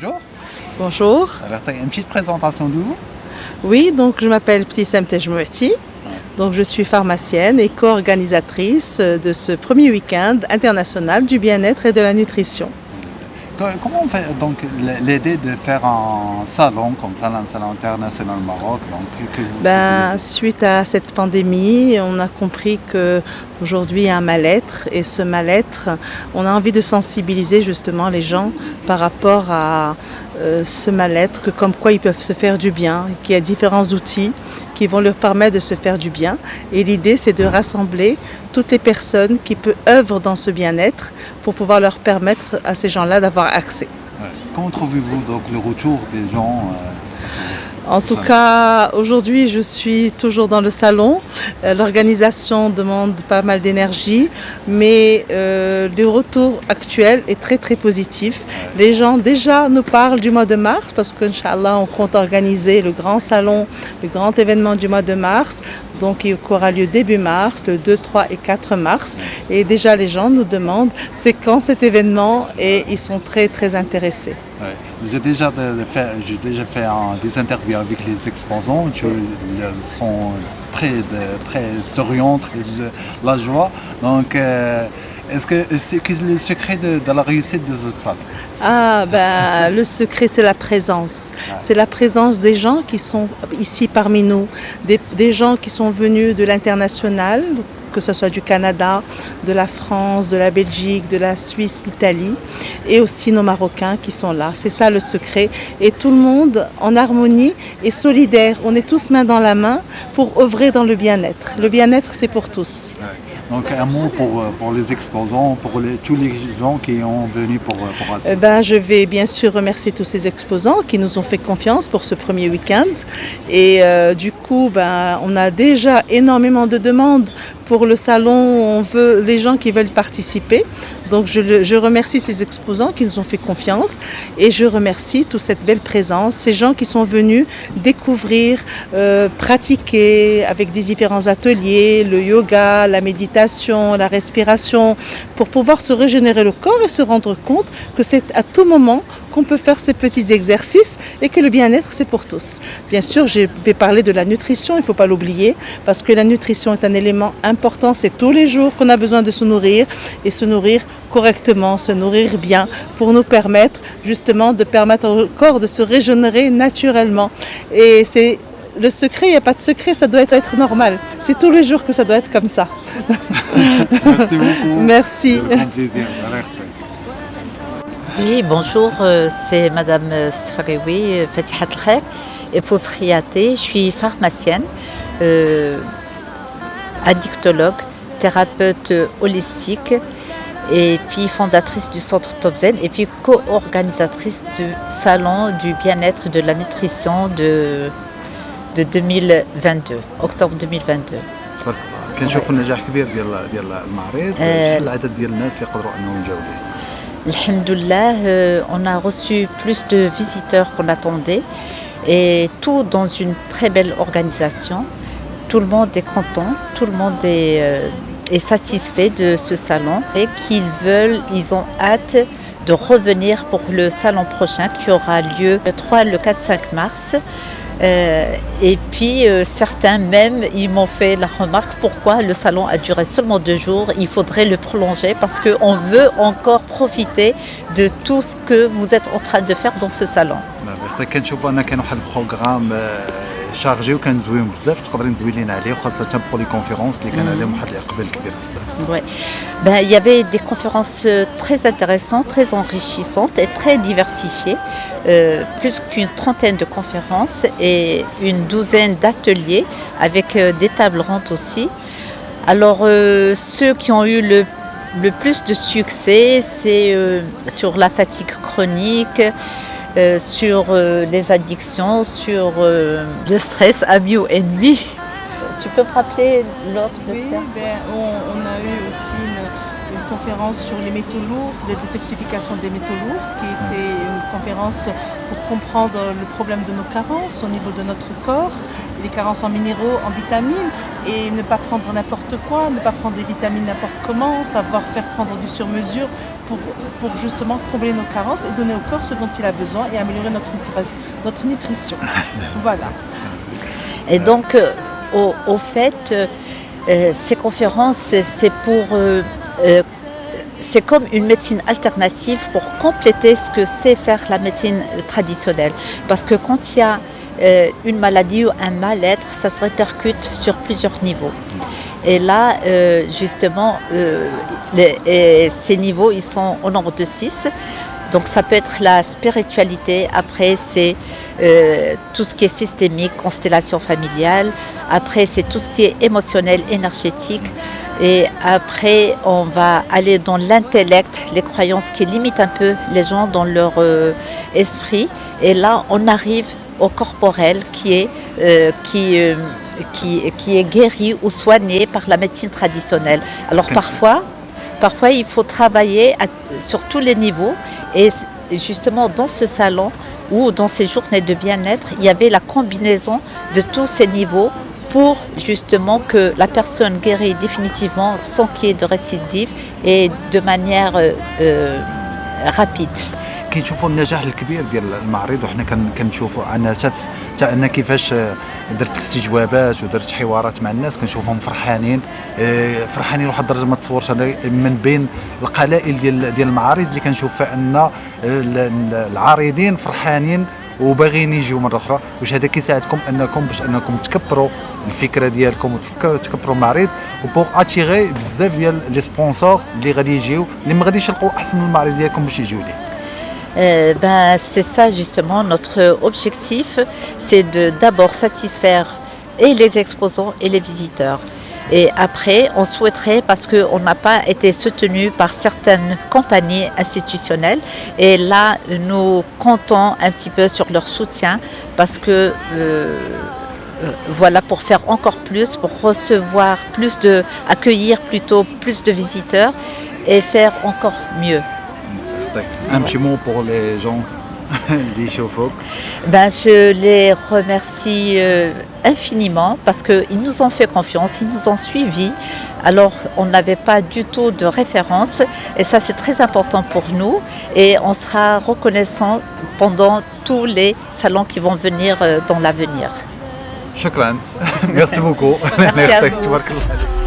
Bonjour. Bonjour. Alors, tu as une petite présentation de vous? Oui, donc je m'appelle Ptissem Tejmouati. Donc je suis pharmacienne et co-organisatrice de ce premier week-end international du bien-être et de la nutrition. Comment on fait donc l'idée de faire un salon comme ça, un salon international au Maroc Suite à cette pandémie, on a compris qu'aujourd'hui il y a un mal-être et ce mal-être, on a envie de sensibiliser justement les gens par rapport à ce mal-être, que comme quoi ils peuvent se faire du bien, qu'il y a différents outils qui vont leur permettre de se faire du bien. Et l'idée, c'est de rassembler toutes les personnes qui œuvrent dans ce bien-être pour pouvoir leur permettre à ces gens-là d'avoir accès. Ouais. Comment trouvez-vous donc le retour des gens En tout cas, aujourd'hui, je suis toujours dans le salon. L'organisation demande pas mal d'énergie, mais le retour actuel est très très positif. Les gens déjà nous parlent du mois de mars parce qu'Inch'Allah, on compte organiser le grand salon, le grand événement du mois de mars. Donc, il aura lieu début mars, le 2, 3 et 4 mars. Et déjà, les gens nous demandent c'est quand cet événement et ils sont très très intéressés. Ouais. J'ai déjà fait des interviews avec les exposants. Ils sont très souriants, très de la joie. Donc, est-ce que c'est le secret de la réussite de ce salon? Le secret, c'est la présence. C'est la présence des gens qui sont ici parmi nous, des gens qui sont venus de l'international, que ce soit du Canada, de la France, de la Belgique, de la Suisse, l'Italie, et aussi nos Marocains qui sont là. C'est ça le secret. Et tout le monde en harmonie et solidaire. On est tous main dans la main pour œuvrer dans le bien-être. Le bien-être, c'est pour tous. Ouais. Donc un mot pour les exposants, pour tous les gens qui ont venu pour assister. Je vais bien sûr remercier tous ces exposants qui nous ont fait confiance pour ce premier week-end. Et du coup, on a déjà énormément de demandes pour le salon. On veut les gens qui veulent participer. Donc je remercie ces exposants qui nous ont fait confiance et je remercie toute cette belle présence, ces gens qui sont venus découvrir, pratiquer avec des différents ateliers, le yoga, la méditation, la respiration, pour pouvoir se régénérer le corps et se rendre compte que c'est à tout moment qu'on peut faire ces petits exercices et que le bien-être c'est pour tous. Bien sûr, je vais parler de la nutrition, il ne faut pas l'oublier, parce que la nutrition est un élément important, c'est tous les jours qu'on a besoin de se nourrir et se nourrir correctement, se nourrir bien pour nous permettre justement de permettre au corps de se régénérer naturellement. Et c'est le secret, il n'y a pas de secret, ça doit être normal. C'est tous les jours que ça doit être comme ça. Merci beaucoup. Merci. C'est un plaisir. Oui, bonjour, c'est Madame Sfarewi Fatihat Khair, épouse Khiaté. Je suis pharmacienne, addictologue, thérapeute holistique et puis fondatrice du centre Top Zen et puis co-organisatrice du salon du bien-être et de la nutrition de 2022, octobre 2022. كنشوفوا النجاح كبير ديال المعرض شحال العدد ديال الناس اللي يقدروا انهم يجاوا ليه Alhamdoulilah, on a reçu plus de visiteurs qu'on attendait et tout dans une très belle organisation. Tout le monde est content, tout le monde est satisfait de ce salon et ils ont hâte de revenir pour le salon prochain qui aura lieu le 3, le 4, 5 mars. Et puis certains même, ils m'ont fait la remarque pourquoi le salon a duré seulement 2 jours, il faudrait le prolonger parce qu'on veut encore profiter de tout ce que vous êtes en train de faire dans ce salon. كنشوفوا ان كان واحد البروغرام شارجي وكان زوين بزاف تقدرين تدوي لينا عليه وخاصه بور لي كونفيرونس اللي كان عليهم واحد الاقبال كبير بزاف. Ouais. Il y avait des conférences très intéressantes, très enrichissantes et très diversifiées. Plus qu'une trentaine de conférences et une douzaine d'ateliers avec des tables rondes aussi. Alors ceux qui ont eu le plus de succès, c'est sur la fatigue chronique, sur les addictions, sur le stress, amis ou ennemis. Tu peux me rappeler l'autre? Oui, on a eu aussi une conférence sur les métaux lourds, la détoxification des métaux lourds, qui était une conférence pour comprendre le problème de nos carences au niveau de notre corps, les carences en minéraux, en vitamines, et ne pas prendre n'importe quoi, ne pas prendre des vitamines n'importe comment, savoir faire prendre du sur-mesure pour justement combler nos carences et donner au corps ce dont il a besoin et améliorer notre nutrition. Voilà. Et donc, au fait, ces conférences, c'est comme une médecine alternative pour compléter ce que sait faire la médecine traditionnelle. Parce que quand il y a une maladie ou un mal-être, ça se répercute sur plusieurs niveaux. Et là, justement, ces niveaux, ils sont au nombre de 6. Donc ça peut être la spiritualité, après c'est tout ce qui est systémique, constellation familiale, après c'est tout ce qui est émotionnel, énergétique, et après on va aller dans l'intellect, les croyances qui limitent un peu les gens dans leur esprit, et là on arrive au corporel qui est guéri ou soigné par la médecine traditionnelle. Alors parfois il faut travailler sur tous les niveaux, et justement dans ce salon ou dans ces journées de bien-être, il y avait la combinaison de tous ces niveaux pour justement que la personne guérit définitivement sans qu'il y ait de récidive et de manière rapide. كنشوفوا النجاح الكبير ديال المعرض، وحنا كنشوفوا انا حتى انا كيفاش درت استجوابات ودرت حوارات مع الناس كنشوفهم فرحانين لواحد الدرجه ما تصورش. انا من بين القلائل ديال المعارض اللي كنشوف فيها ان العارضين فرحانين وباغيين يجيو مره اخرى، واش هذا كيساعدكم باش انكم تكبروا الفكره ديالكم وتكبروا المعرض وبوغ اتيغي بزاف ديال لي سبونسور اللي غادي يجيو اللي ما غاديش يلقاو احسن من المعرض ديالكم باش يجيو ليه. C'est ça justement notre objectif, c'est de d'abord satisfaire et les exposants et les visiteurs. Et après, on souhaiterait, parce qu'on n'a pas été soutenu par certaines compagnies institutionnelles, et là, nous comptons un petit peu sur leur soutien, parce que voilà, pour faire encore plus, pour recevoir accueillir plutôt plus de visiteurs et faire encore mieux. Un petit mot pour les gens qui يشوفوك. Je les remercie infiniment parce qu'ils nous ont fait confiance, ils nous ont suivis. Alors on n'avait pas du tout de référence et ça c'est très important pour nous, et on sera reconnaissant pendant tous les salons qui vont venir dans l'avenir. شكرا. Merci beaucoup. Merci à vous.